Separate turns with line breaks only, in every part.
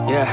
Yeah,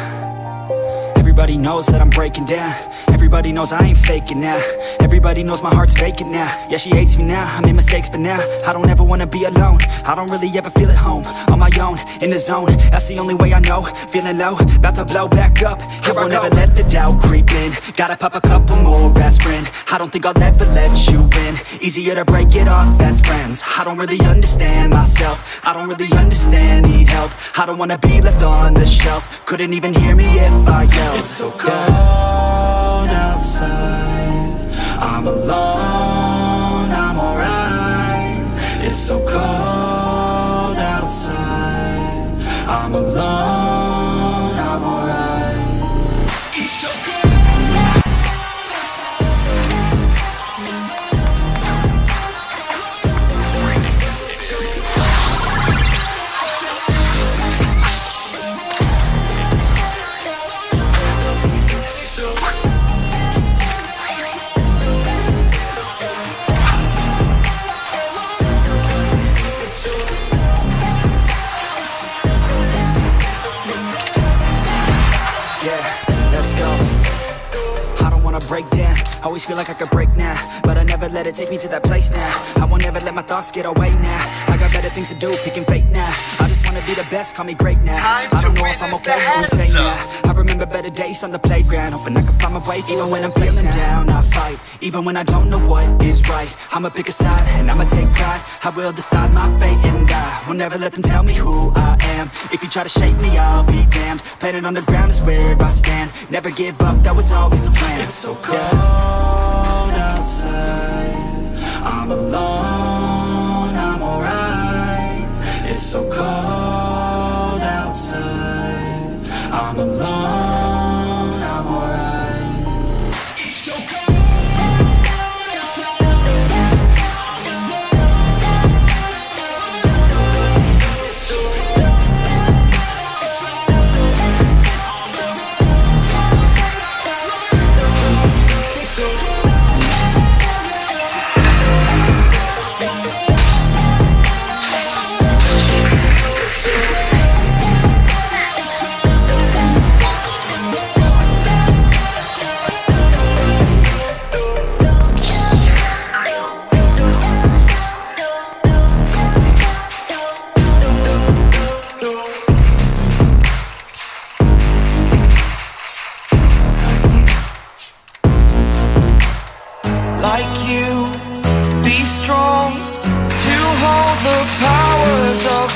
everybody knows that I'm breaking down. Everybody knows I ain't faking now. Everybody knows my heart's vacant now. Yeah, she hates me now, I made mistakes but now I don't ever wanna be alone. I don't really ever feel at home. On my own, in the zone, that's the only way I know. Feeling low, about to blow back up. Here I won't ever let the doubt creep in. Gotta pop a couple more aspirin. I don't think I'll ever let you in. Easier to break it off best friends. I don't really understand myself. I don't really understand, need help. I don't wanna be left on the shelf. Couldn't even hear me if I yelled. It's so cold outside, I'm alone, I'm alright. It's so cold outside, I'm alone, I'm alright. It's so cold. Break down, always feel like I could break now, but I never let it take me to that place now. I won't ever let my thoughts get away now. I got better things to do, picking fate now. I just wanna be the best, call me great now. I don't know if I'm okay or insane now. I remember better days on the playground, hoping I can find my way even when I'm feeling down. I fight, even when I don't know what is right. I'ma pick a side, and I'ma take pride. I will decide my fate, and I will never let them tell me who I am. If you try to shake me, I'll be damned. Planet on the ground is where I stand. Never give up, that was always the plan. It's so cold outside, I'm alone, I'm alright. It's so cold outside, I'm alone, I'm alright. It's so cold.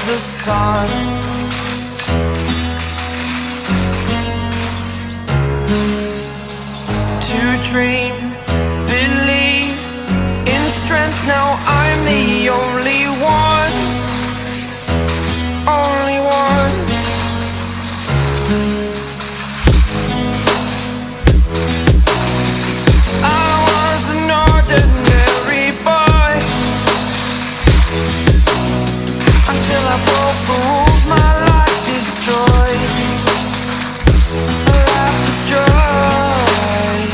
The sun, to dream, believe in strength. Now I'm the only one, only one. I was an ordinary boy until I broke the rules, my life destroyed, a life destroyed.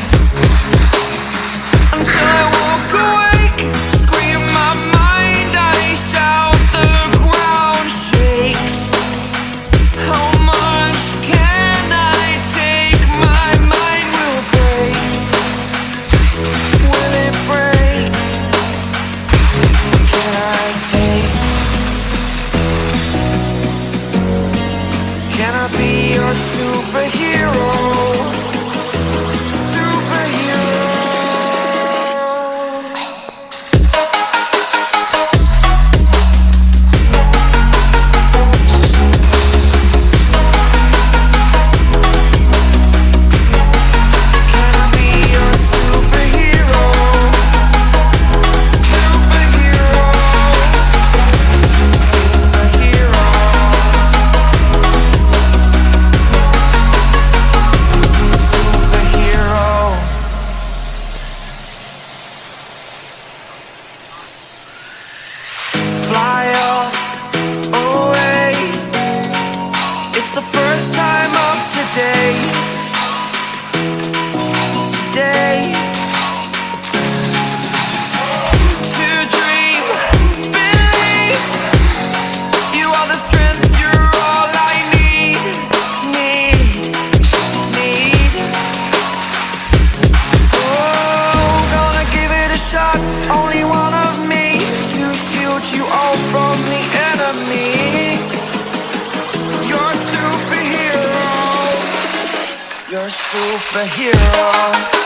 superhero.